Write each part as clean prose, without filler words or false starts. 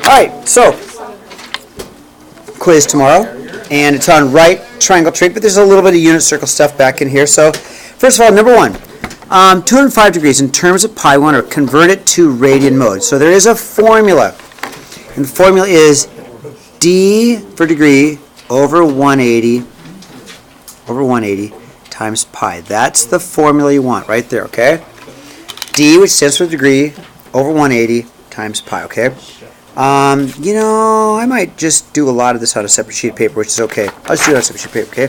Alright, so quiz tomorrow, and it's on right triangle trig, but there's a little bit of unit circle stuff back in here. So first of all, number one, 205 degrees in terms of pi, we want to convert it to radian mode. So there is a formula, and the formula is d for degree over 180 times pi. That's the formula you want right there, okay? D, which stands for degree, over 180 times pi, okay? I might just do a lot of this on a separate sheet of paper, which is okay. I'll just do it on a separate sheet of paper, okay?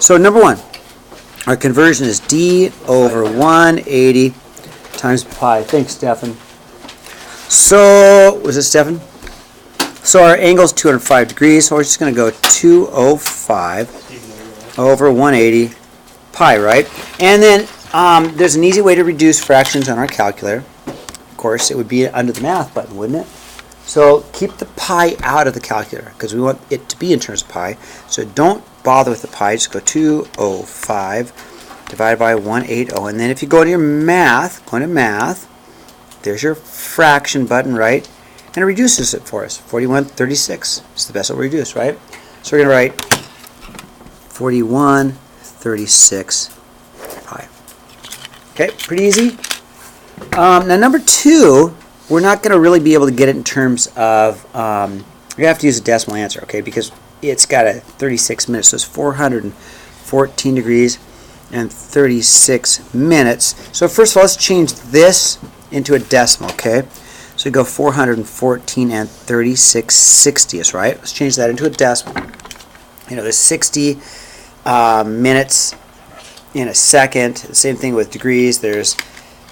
So number one, our conversion is d over 180 times pi. Thanks, Stefan. So, was it Stefan? So our angle is 205 degrees, so we're just going to go 205 over 180 pi, right? And then there's an easy way to reduce fractions on our calculator. Of course, it would be under the math button, wouldn't it? So keep the pi out of the calculator because we want it to be in terms of pi. So don't bother with the pi. Just go 205 divided by 180. And then if you go to your math, there's your fraction button, right? And it reduces it for us. 4136 is the best it will reduce, right? So we're going to write 4136 pi. Okay, pretty easy. Now number two, we're not going to really be able to get it in terms of, we have to use a decimal answer, okay, because it's got a 36 minutes, so it's 414 degrees and 36 minutes. So first of all, let's change this into a decimal, okay? So we go 414 and 36 60ths, right? Let's change that into a decimal. There's 60 minutes in a second. The same thing with degrees. There's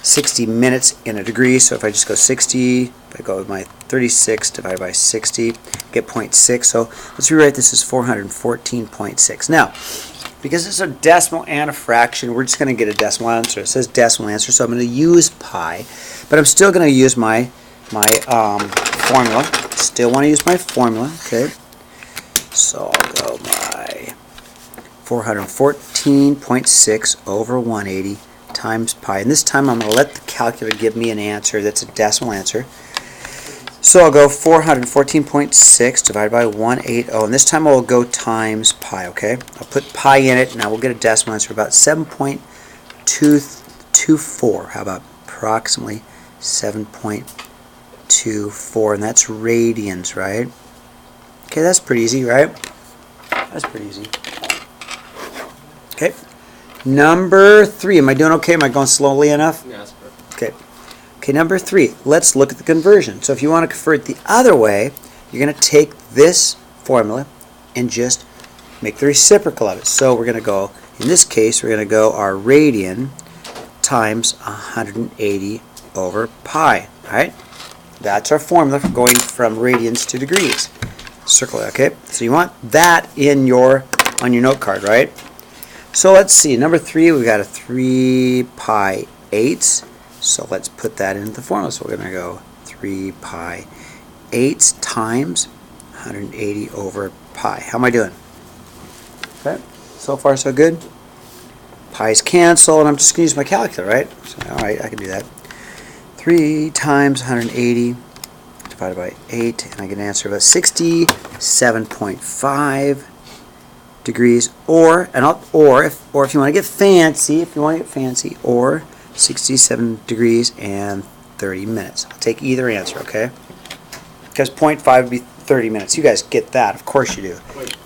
60 minutes in a degree, so if I just go 60, if I go with my 36 divided by 60, get 0.6. So let's rewrite this as 414.6. Now, because it's a decimal and a fraction, we're just going to get a decimal answer. It says decimal answer, so I'm going to use pi, but I'm still going to use my formula. Still want to use my formula, okay? So I'll go my 414.6 over 180 times pi, and this time I'm going to let the calculator give me an answer that's a decimal answer. So I'll go 414.6 divided by 180, and this time I'll go times pi, okay? I'll put pi in it, and now we'll get a decimal answer about 7.224. How about approximately 7.24, and that's radians, right? Okay, that's pretty easy, right? That's pretty easy. Okay. Number three, am I doing okay? Am I going slowly enough? Yeah, that's perfect. Okay. Okay, number three, let's look at the conversion. So if you want to convert the other way, you're going to take this formula and just make the reciprocal of it. So we're going to go, in this case, we're going to go our radian times 180 over pi. All right? That's our formula for going from radians to degrees. Circle it, okay? So you want that on your note card, right? So let's see, number three, we've got a 3 pi 8ths. So let's put that into the formula. So we're going to go 3 pi 8ths times 180 over pi. How am I doing? Okay, so far so good. Pi's cancel, and I'm just going to use my calculator, right? So, all right, I can do that. 3 times 180 divided by 8, and I get an answer of about 67.5 degrees, or if you want to get fancy, or 67 degrees and 30 minutes. I'll take either answer, okay? Because 0.5 would be 30 minutes. You guys get that, of course you do. Wait,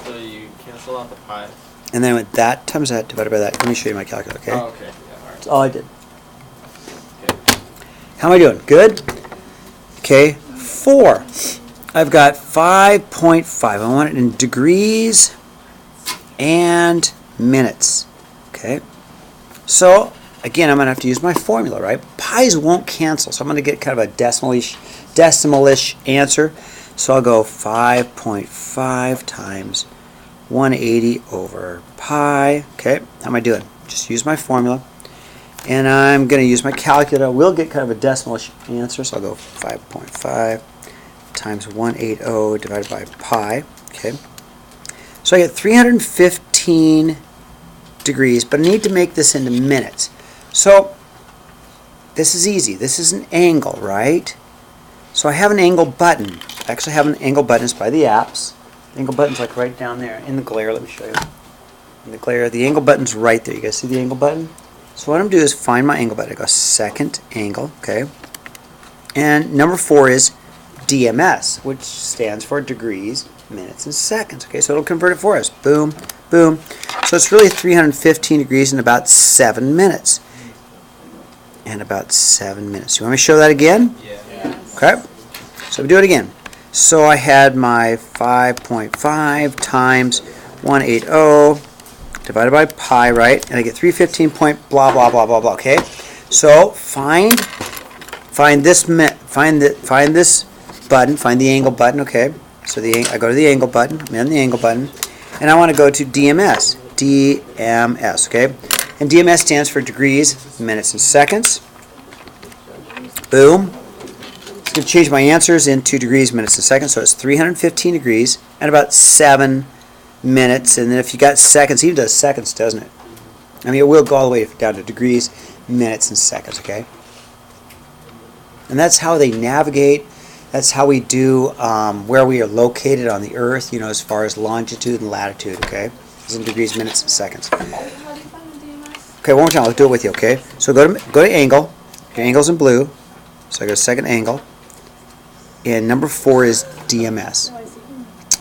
so you cancel out the pi? And then with that times that divided by that. Let me show you my calculator, okay? Oh, okay. Yeah, all right. That's all I did. Okay. How am I doing? Good? Okay, 4. I've got 5.5. I want it in degrees and minutes. Okay. So, again, I'm going to have to use my formula, right? Pi's won't cancel, so I'm going to get kind of a decimal-ish answer. So I'll go 5.5 times 180 over pi. Okay, how am I doing? Just use my formula. And I'm going to use my calculator. We'll get kind of a decimal-ish answer, so I'll go 5.5 times 180 divided by pi. Okay, so I get 315 degrees, but I need to make this into minutes. So this is easy. This is an angle, right? So I have an angle button. I actually have an angle button. It's by the apps. The angle button's like right down there in the glare. Let me show you. In the glare, the angle button's right there. You guys see the angle button? So what I'm going to do is find my angle button. I go second angle, okay? And number 4 is DMS, which stands for degrees, minutes, and seconds. Okay, so it'll convert it for us. Boom, boom. So it's really 315 degrees in about 7 minutes. And about 7 minutes. You want me to show that again? Yeah. Okay. So we do it again. So I had my 5.5 times 180 divided by pi, right? And I get 315 point blah blah blah blah blah. Okay. So find this button. Find the angle button. Okay. So I go to the angle button. I'm in the angle button, and I want to go to DMS. DMS. Okay. And DMS stands for degrees, minutes, and seconds. Boom. It's going to change my answers into degrees, minutes, and seconds. So it's 315 degrees and about 7 minutes. And then if you got seconds, it even does seconds, doesn't it? I mean, it will go all the way down to degrees, minutes, and seconds, okay? And that's how they navigate. That's how we do where we are located on the Earth, you know, as far as longitude and latitude, okay? It's in degrees, minutes, and seconds. How do you find the DMS? Okay, one more time. I'll do it with you, okay? So go to angle. Your angle's in blue. So I go to second angle. And number 4 is DMS. Oh, I see.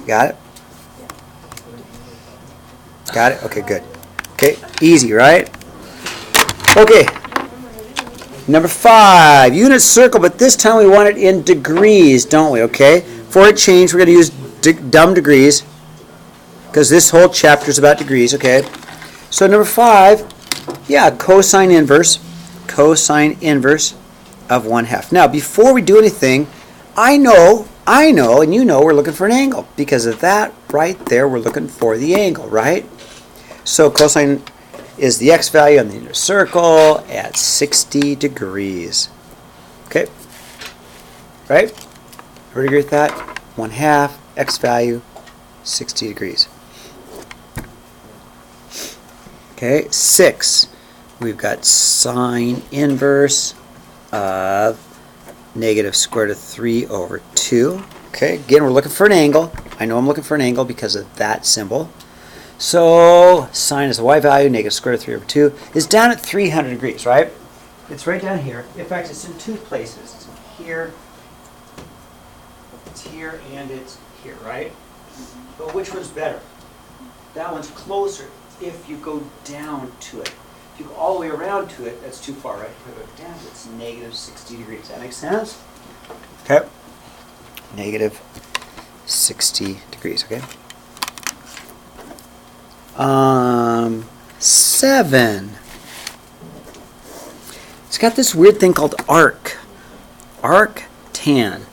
Got it? Got it? Okay, good. Okay, easy, right? Okay. Number 5, unit circle, but this time we want it in degrees, don't we? Okay. For a change, we're going to use dumb degrees because this whole chapter is about degrees, okay? So number 5, yeah, cosine inverse of 1/2. Now, before we do anything, I know, and you know we're looking for an angle. Because of that right there, we're looking for the angle, right? So cosine is the x value on the inner circle at 60 degrees. Okay? Right? Everybody agree with that? 1/2, x value, 60 degrees. Okay, 6. We've got sine inverse of negative square root of 3 over 2. Okay, again, we're looking for an angle. I know I'm looking for an angle because of that symbol. So sine is the y value, negative square root of 3 over 2, is down at 300 degrees, right? It's right down here. In fact, it's in 2 places. It's here, and it's here, right? But which one's better? That one's closer if you go down to it. If you go all the way around to it, that's too far, right? If you go down to it, it's negative 60 degrees. That makes sense? Okay. Negative 60 degrees, okay? 7. It's got this weird thing called arc. Arc tan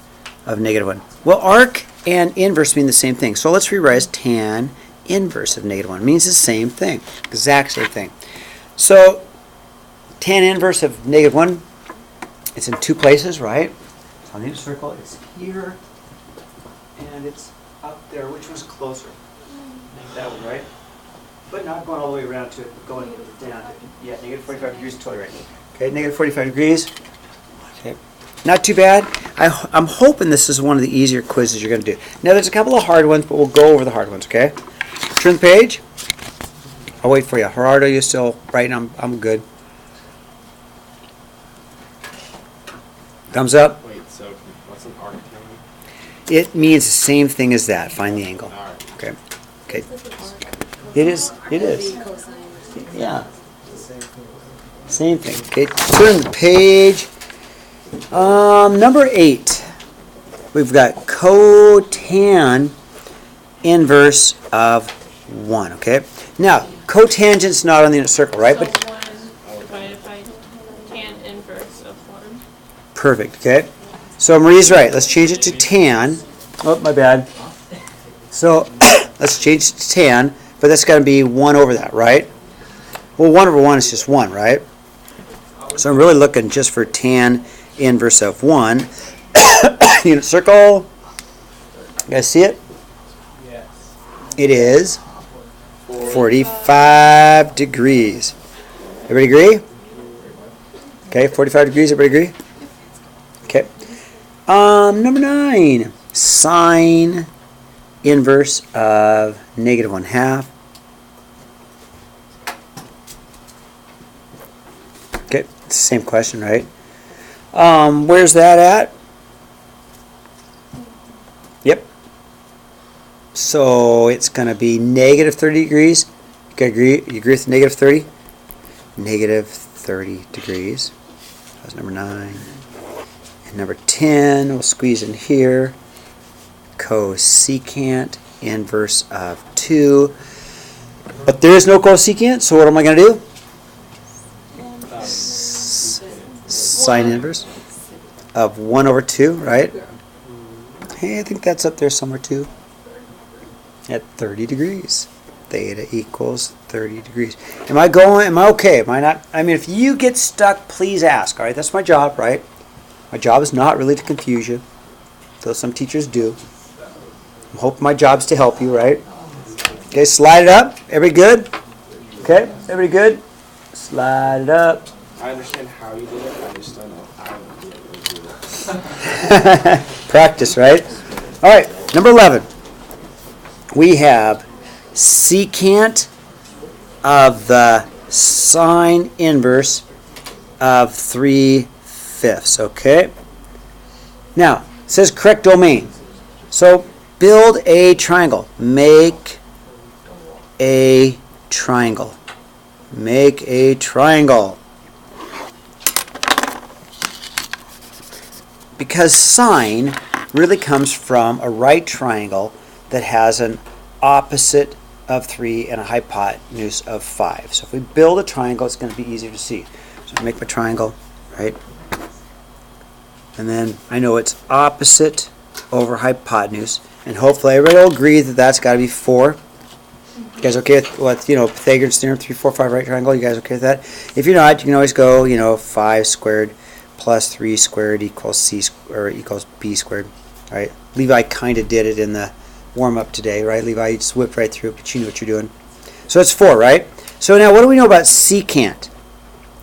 of negative 1. Well, arc and inverse mean the same thing. So let's rewrite as tan inverse of negative 1. It means the same thing. Exact same thing. So tan inverse of negative 1, it's in 2 places, right? So on the circle, it's here, and it's up there. Which one's closer? That one, right? But not going all the way around to it, but going down. Yeah, negative 45 degrees, totally right. Okay, negative 45 degrees. Okay, not too bad. I'm hoping this is one of the easier quizzes you're going to do. Now, there's a couple of hard ones, but we'll go over the hard ones, okay? Turn the page. I'll wait for you. Gerardo, you still writing? I'm good. Thumbs up. Wait, so what's an arc tan? It means the same thing as that. Find the angle. Alright. Okay. Okay. It is. It is. Yeah. Same thing. Okay. Turn the page. Number 8. We've got cotan inverse of 1. Okay. Now, cotangent's not on the inner circle, right? So But 1 divided by tan inverse of 1. perfect. Okay. So Marie's right. Let's change it to tan. Oh, my bad. So let's change it to tan, but that's got to be 1 over that, right? Well, 1 over 1 is just 1, right? So I'm really looking just for tan inverse of 1. Unit circle. You guys see it? Yes. It is 45 degrees. Everybody agree? Okay, 45 degrees. Everybody agree? Okay. Number 9, sine inverse of negative 1/2. Okay, it's the same question, right? Where's that at? Yep. So it's going to be negative 30 degrees. You agree with negative 30? Negative 30 degrees. That's number 9. And number 10, we'll squeeze in here. Cosecant inverse of 2. But there is no cosecant, so what am I going to do? Sine inverse of 1 over 2, right? Hey, I think that's up there somewhere too. At 30 degrees. Theta equals 30 degrees. Am I okay? Am I not? I mean, if you get stuck, please ask, all right? That's my job, right? My job is not really to confuse you, though some teachers do. I hope my job's to help you, right? Okay, slide it up. Everybody good? Okay, everybody good? Slide it up. I understand how you did it, I just don't know how you did it. Practice, right? All right, number 11. We have secant of the sine inverse of 3/5, okay? Now, it says correct domain. So, build a triangle. Make a triangle. Make a triangle. Because sine really comes from a right triangle that has an opposite of 3 and a hypotenuse of 5. So if we build a triangle, it's going to be easier to see. So I make my triangle, right? And then I know it's opposite over hypotenuse. And hopefully everybody will agree that that's got to be 4. You guys okay with Pythagorean theorem, 3, 4, 5 right triangle? You guys okay with that? If you're not, you can always go, 5 squared plus 3 squared equals equals b squared, right? Levi kind of did it in the warm-up today, right? Levi, you just whipped right through it, but you knew what you're doing. So it's 4, right? So now what do we know about secant?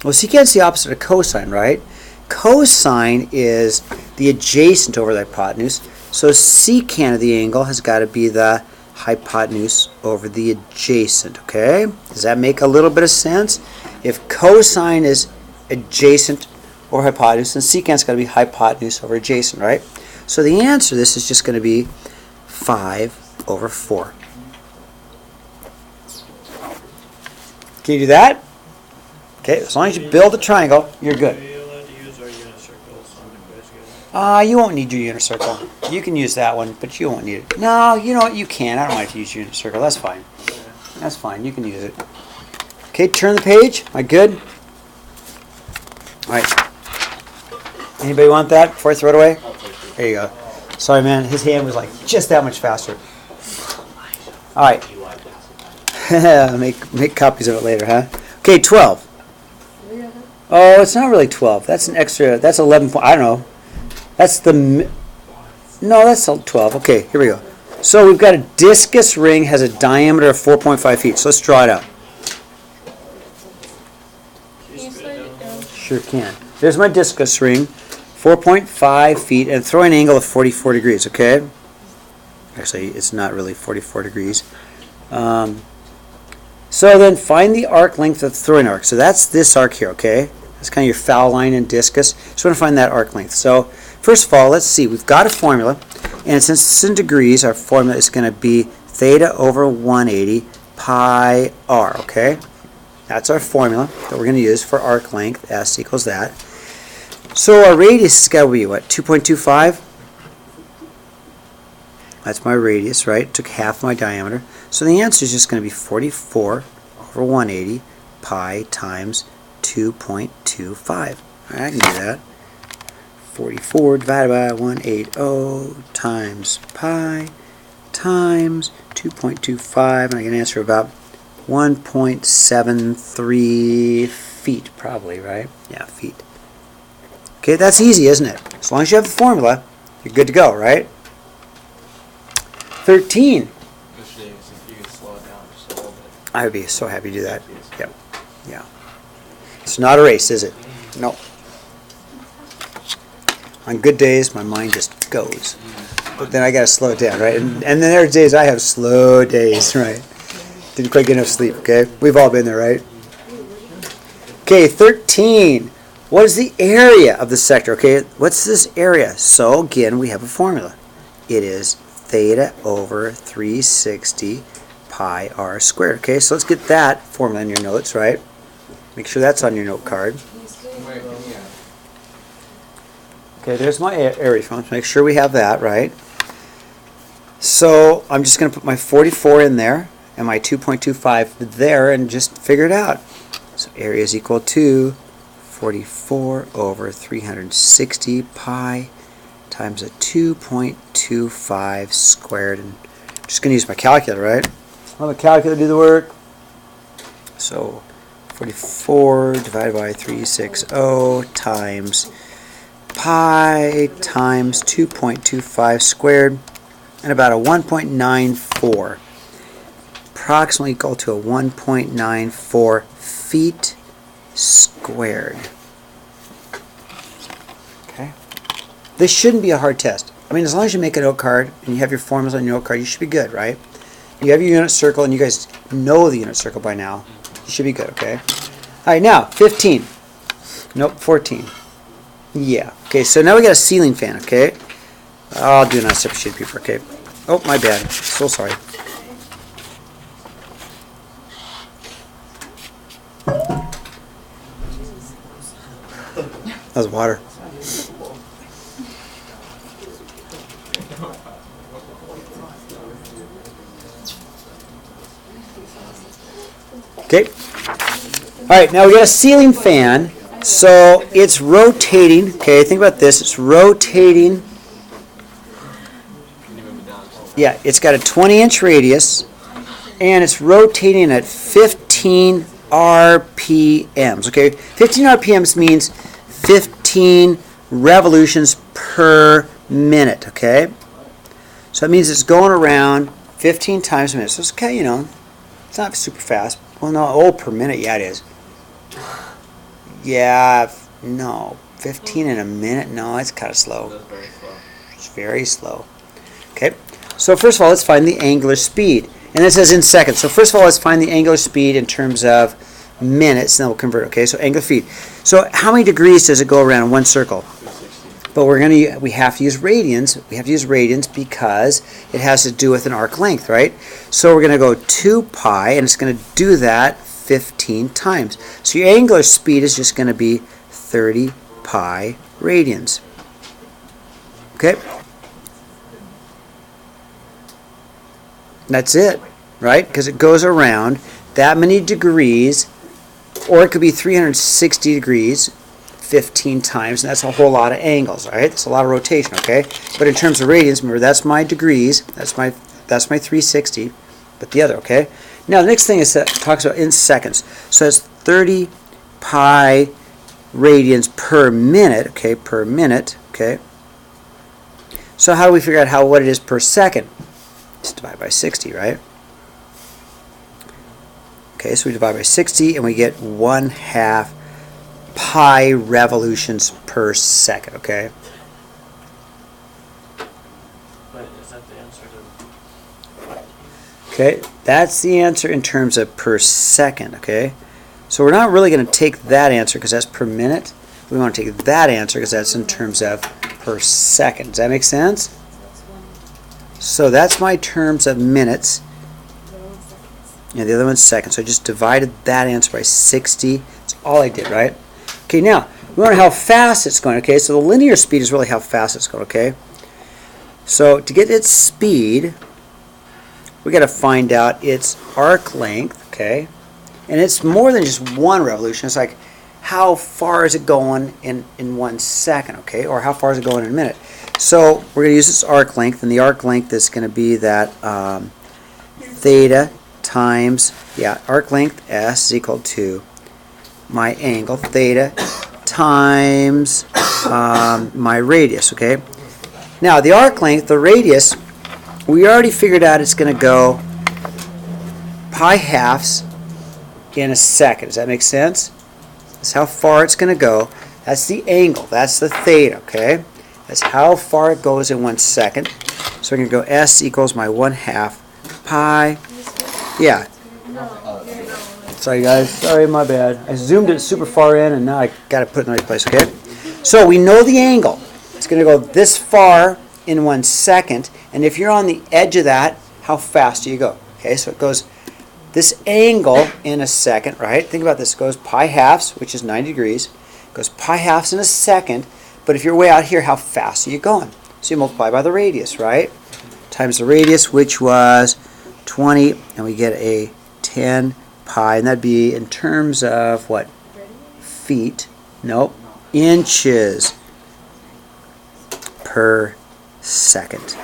Well, secant's the opposite of cosine, right? Cosine is the adjacent over the hypotenuse. So secant of the angle has got to be the hypotenuse over the adjacent, okay? Does that make a little bit of sense? If cosine is adjacent over hypotenuse, then secant's got to be hypotenuse over adjacent, right? So the answer to this is just going to be 5 over 4. Can you do that? Okay, as long as you build a triangle, you're good. Are you allowed to use our unit circles on the quiz again? You won't need your unit circle. You can use that one, but you won't need it. No, you know what? You can. I don't want to use unit circle. That's fine. That's fine. You can use it. Okay, turn the page. Am I good? All right. Anybody want that before I throw it away? There you go. Sorry, man. His hand was like just that much faster. All right. Make copies of it later, huh? Okay, 12. Oh, it's not really 12. That's an extra. That's 11. I don't know. That's the. No, that's 12. Okay, here we go. So we've got a discus ring has a diameter of 4.5 feet. So let's draw it out. Can you slide it down? Sure can. There's my discus ring, 4.5 feet, and throw an angle of 44 degrees. Okay. Actually, it's not really 44 degrees. So then find the arc length of the throwing arc. So that's this arc here, okay? That's kind of your foul line and discus. So we're going to find that arc length. So first of all, let's see. We've got a formula. And since it's in degrees, our formula is going to be theta over 180 pi r, okay? That's our formula that we're going to use for arc length. S equals that. So our radius has got to be, what, 2.25? That's my radius, right? Took half my diameter. So the answer is just going to be 44 over 180 pi times 2.25. All right, I can do that. 44 divided by 180 times pi times 2.25. And I can answer about 1.73 feet, probably, right? Yeah, feet. Okay, that's easy, isn't it? As long as you have the formula, you're good to go, right? 13. Mr. Davis, if you could slow it down just a little bit. I would be so happy to do that. Yep. Yeah. It's not a race, is it? No. On good days, my mind just goes. But then I gotta slow it down, right? And then there's days I have slow days, right? Didn't quite get enough sleep, okay? We've all been there, right? Okay, 13. What is the area of the sector? Okay, what's this area? So again, we have a formula. It is theta over 360 pi r squared. Okay, so let's get that formula in your notes, right? Make sure that's on your note card. Okay, there's my area formula. Make sure we have that, right? So I'm just going to put my 44 in there and my 2.25 there and just figure it out. So area is equal to 44 over 360 pi times a 2.25 squared. And I'm just going to use my calculator, right? Let my calculator do the work. So 44 divided by 360 times pi times 2.25 squared, and about a 1.94. Approximately equal to a 1.94 feet squared. Okay. This shouldn't be a hard test. I mean, as long as you make a note card and you have your formulas on your note card, you should be good, right? You have your unit circle, and you guys know the unit circle by now. You should be good, okay? All right, now, 15. Nope, 14. Yeah. Okay, so now we got a ceiling fan, okay? I'll do it on a separate sheet of paper, okay? Oh, my bad. So sorry. That was water. Okay. All right, now we got a ceiling fan. So it's rotating. Okay, think about this. It's rotating. Yeah, it's got a 20-inch radius, and it's rotating at 15 RPMs. Okay, 15 RPMs means 15 revolutions per minute. Okay, so it means it's going around 15 times a minute. So it's okay, you know, it's not super fast. Well, no, oh, per minute, yeah, it is. Yeah, no, 15 in a minute? No, it's kind of slow. That's very slow. It's very slow. Okay, so first of all, let's find the angular speed. And it says in seconds. So first of all, let's find the angular speed in terms of minutes, and then we'll convert. Okay, so angular speed. So how many degrees does it go around in one circle? 260. But we have to use radians. We have to use radians because it has to do with an arc length, right? So we're going to go 2 pi, and it's going to do that 15 times. So your angular speed is just going to be 30 pi radians. Okay? That's it, right? Because it goes around that many degrees, or it could be 360 degrees 15 times, and that's a whole lot of angles, all right? That's a lot of rotation, okay? But in terms of radians, remember, that's my degrees, that's my 360, but the other, okay? Now, the next thing is that it talks about in seconds. So that's 30 pi radians per minute, okay, per minute, okay? So how do we figure out what it is per second? Just divide by 60, right? Okay, so we divide by 60, and we get 1/2 pi revolutions per second, okay? But is that the answer to? Okay, that's the answer in terms of per second, okay? So we're not really going to take that answer because that's per minute. We want to take that answer because that's in terms of per second. Does that make sense? So that's my terms of minutes. Yeah, the other one's seconds. So I just divided that answer by 60. That's all I did, right? Okay, now, we want to know how fast it's going, okay? So the linear speed is really how fast it's going, okay? So to get its speed, we got to find out its arc length, okay? And it's more than just one revolution. It's like, how far is it going in 1 second, okay? Or how far is it going in a minute? So we're going to use this arc length, and the arc length is going to be that theta times, arc length S is equal to my angle, theta, times my radius, okay? Now, the arc length, the radius, we already figured out it's going to go pi halves in a second. Does that make sense? That's how far it's going to go. That's the angle. That's the theta, okay? That's how far it goes in 1 second. So we're going to go S equals my 1/2 pi. Yeah. Sorry guys, sorry, my bad. I zoomed it super far in and now I got to put it in the right place, okay? So we know the angle. It's going to go this far in 1 second, and if you're on the edge of that, how fast do you go? Okay, so it goes this angle in a second, right? Think about this. It goes pi halves, which is 90 degrees. It goes pi halves in a second, but if you're way out here, how fast are you going? So you multiply by the radius, right? Times the radius, which was 20, and we get a 10 pi, and that'd be in terms of what? Feet? Nope. Inches per second.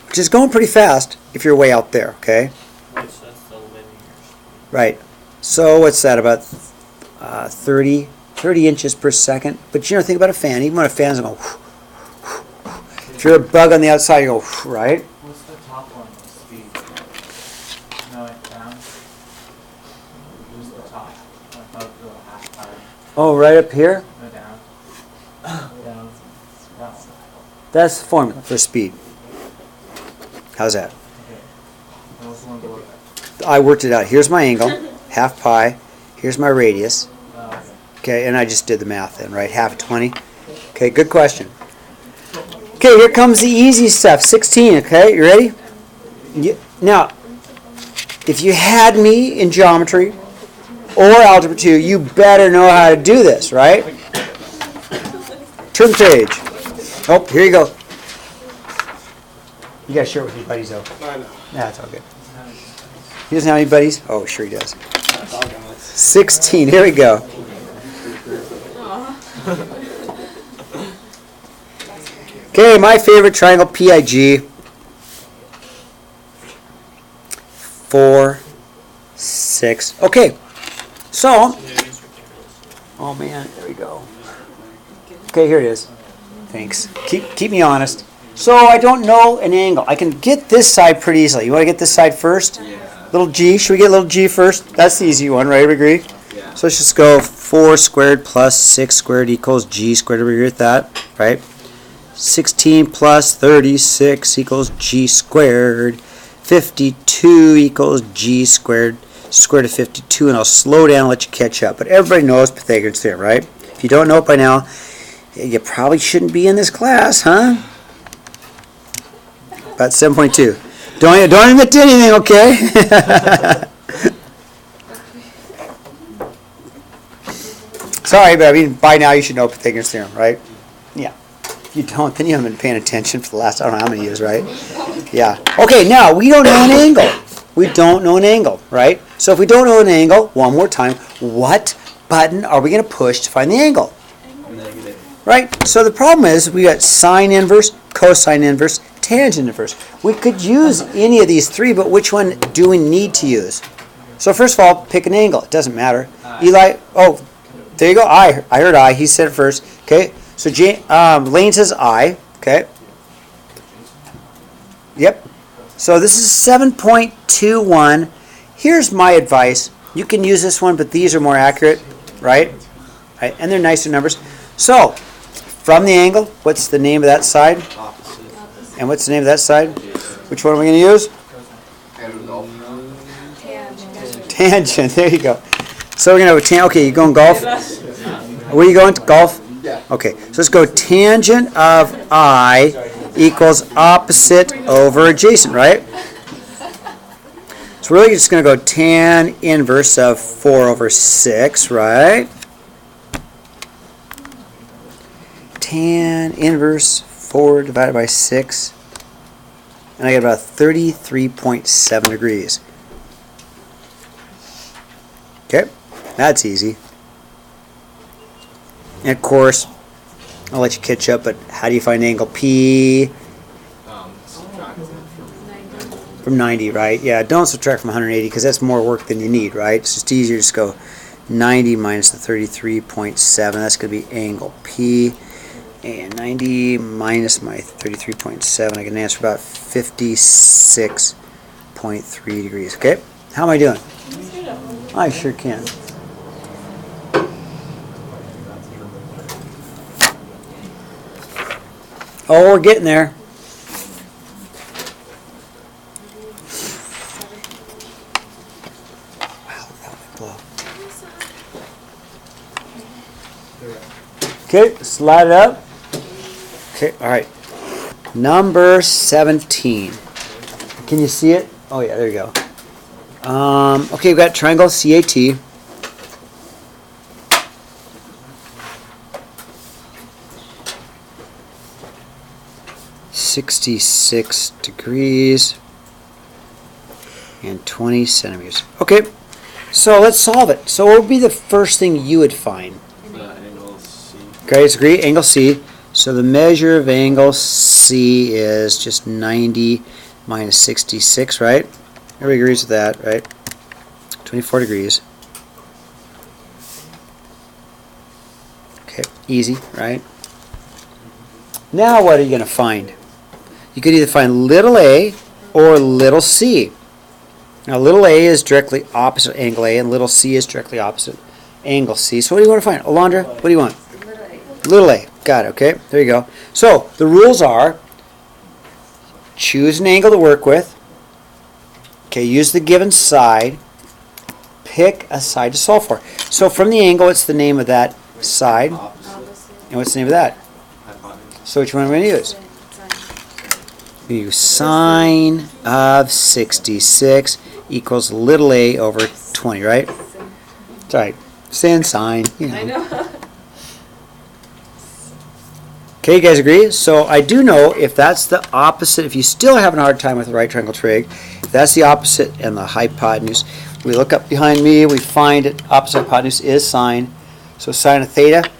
Which is going pretty fast if you're way out there, okay? That's the linear. Right. So what's that, about 30 inches per second? But you know, think about a fan. Even when a fan's going, if you're a bug on the outside, you go, right? What's the top one? Speed. No, like down. Who's the top? Above the half pi. Oh, right up here? No, down. Down. Down. That's the formula for speed. How's that? Okay. And what's the one below that? I worked it out. Here's my angle, half pi. Here's my radius. Okay. Okay, and I just did the math then, right? Half of 20. Okay, good question. Okay, here comes the easy stuff. 16, okay? You ready? Now, if you had me in geometry or algebra 2, you better know how to do this, right? Turn the page. Oh, here you go. You gotta share it with your buddies, though. I know. Nah, it's all good. He doesn't have any buddies? Oh, sure he does. Doggone it. 16, here we go. Okay, my favorite triangle, PIG. 4, 6. Okay, so, Yeah, it's ridiculous. oh man, there we go. Okay, here it is. Thanks. Keep me honest. So I don't know an angle. I can get this side pretty easily. You want to get this side first? Yeah. Little g. Should we get little g first? That's the easy one, right? We agree? Yeah. So let's just go 4 squared plus 6 squared equals g squared. Do we agree with that? Right? 16 plus 36 equals g squared. 52 equals g squared. Square root of 52, and I'll slow down and let you catch up. But everybody knows Pythagoras theorem, right? If you don't know it by now, you probably shouldn't be in this class, huh? About 7.2. Don't admit to anything, okay? Sorry, but I mean, by now you should know Pythagoras theorem, right? Yeah. If you don't, then you haven't been paying attention for the last, I don't know how many years, right? Yeah. Okay, now, we don't know an angle. We don't know an angle, right? So if we don't know an angle, one more time, what button are we going to push to find the angle? Negative. Right? So the problem is we got sine inverse, cosine inverse, tangent inverse. We could use any of these three, but which one do we need to use? So first of all, pick an angle. It doesn't matter. Eli, oh, there you go. I heard I. He said it first. Okay. So Lane says I. Okay. Yep. So this is 7.21. Here's my advice. You can use this one, but these are more accurate, right? Right? And they're nicer numbers. So, from the angle, what's the name of that side? Opposite. And what's the name of that side? Which one are we going to use? Tangent. There you go. So we're going to have a tangent. Okay, you going golf? Where are you going? Golf? Yeah. Okay, so let's go tangent of I equals opposite over adjacent, right? So we're really just going to go tan inverse of 4 over 6, right? Tan inverse 4 divided by 6. And I get about 33.7 degrees. Okay, that's easy. And of course, I'll let you catch up, but how do you find angle P? Subtract it From 90, right? Yeah, don't subtract from 180 because that's more work than you need, right? It's just easier to just go 90 minus the 33.7. That's going to be angle P. And 90 minus my 33.7, I can answer about 56.3 degrees. Okay? How am I doing? I sure can. Oh, we're getting there. Wow, that went blow. Okay, slide it up. Okay, all right. Number 17. Can you see it? Oh yeah, there you go. Okay, we've got triangle CAT. .66 degrees and 20 centimeters. Okay, so let's solve it. So what would be the first thing you would find? Angle C. Guys, agree? Angle C. So the measure of angle C is just 90 minus 66, right? Everybody agrees with that, right? 24 degrees. Okay, easy, right? Now what are you going to find? You could either find little a or little c. Now little a is directly opposite angle A and little c is directly opposite angle C. So what do you want to find? Alondra, what do you want? Little a. Got it, okay? There you go. So the rules are choose an angle to work with. Okay, use the given side. Pick a side to solve for. So from the angle, it's the name of that side. And what's the name of that? Hypotenuse. So which one are we going to use? We use sine of 66 equals little a over 20, right? It's all right. Sin, sine, you know. I know. Okay, you guys agree? So I do know if that's the opposite, if you still having a hard time with the right triangle trig, if that's the opposite and the hypotenuse, we look up behind me, we find it, opposite hypotenuse is sine. So sine of theta,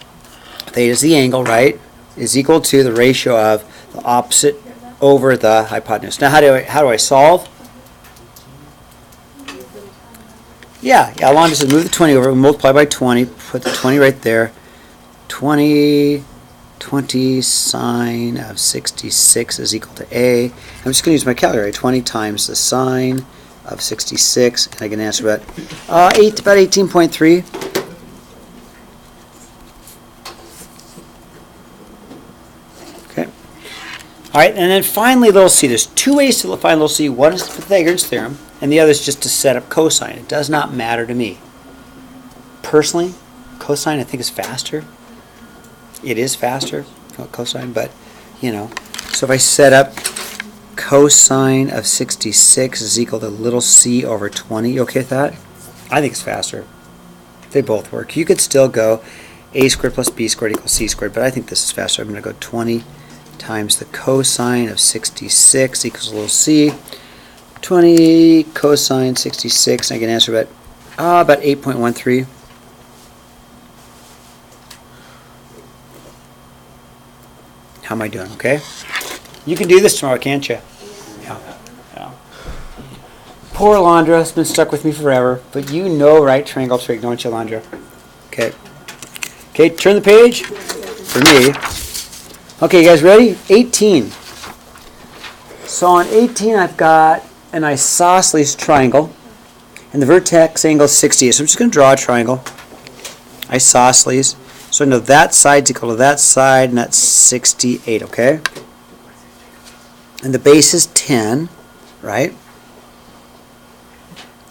theta is the angle, right, is equal to the ratio of the opposite over the hypotenuse. Now how do I solve? Yeah, Alondra says move the 20 over, we multiply by 20, put the 20 right there. 20 sine of 66 is equal to A. I'm just going to use my calculator. 20 times the sine of 66, and I can answer about 18.3. Okay. All right, and then finally little c. There's two ways to find little c. One is the Pythagorean theorem, and the other is just to set up cosine. It does not matter to me. Personally, cosine I think is faster. It is faster, cosine, but, you know. So if I set up cosine of 66 is equal to little c over 20, you okay with that? I think it's faster. They both work. You could still go a squared plus b squared equals c squared, but I think this is faster. I'm going to go 20 times the cosine of 66 equals little c. 20 cosine 66, and I can answer about 8.13. How am I doing? Okay? You can do this tomorrow, can't you? Yeah. Poor Alondra has been stuck with me forever, but you know right triangle trig, don't you, Alondra? Okay. Okay, turn the page for me. Okay, you guys ready? 18. So on 18, I've got an isosceles triangle, and the vertex angle is 68. So I'm just going to draw a triangle. Isosceles. So I know that side's equal to that side, and that's 68, okay? And the base is 10, right?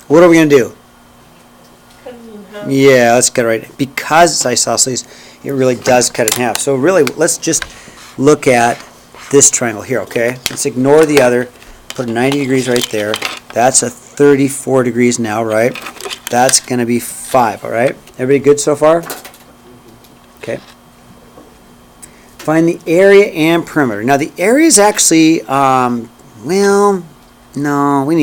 What are we going to do? Yeah, let's cut it right. Because it's isosceles, it really does cut it in half. So really, let's just look at this triangle here, okay? Let's ignore the other. Put 90 degrees right there. That's a 34 degrees now, right? That's going to be 5, all right? Everybody good so far? Okay. Find the area and perimeter. Now the area is actually, well, no, we need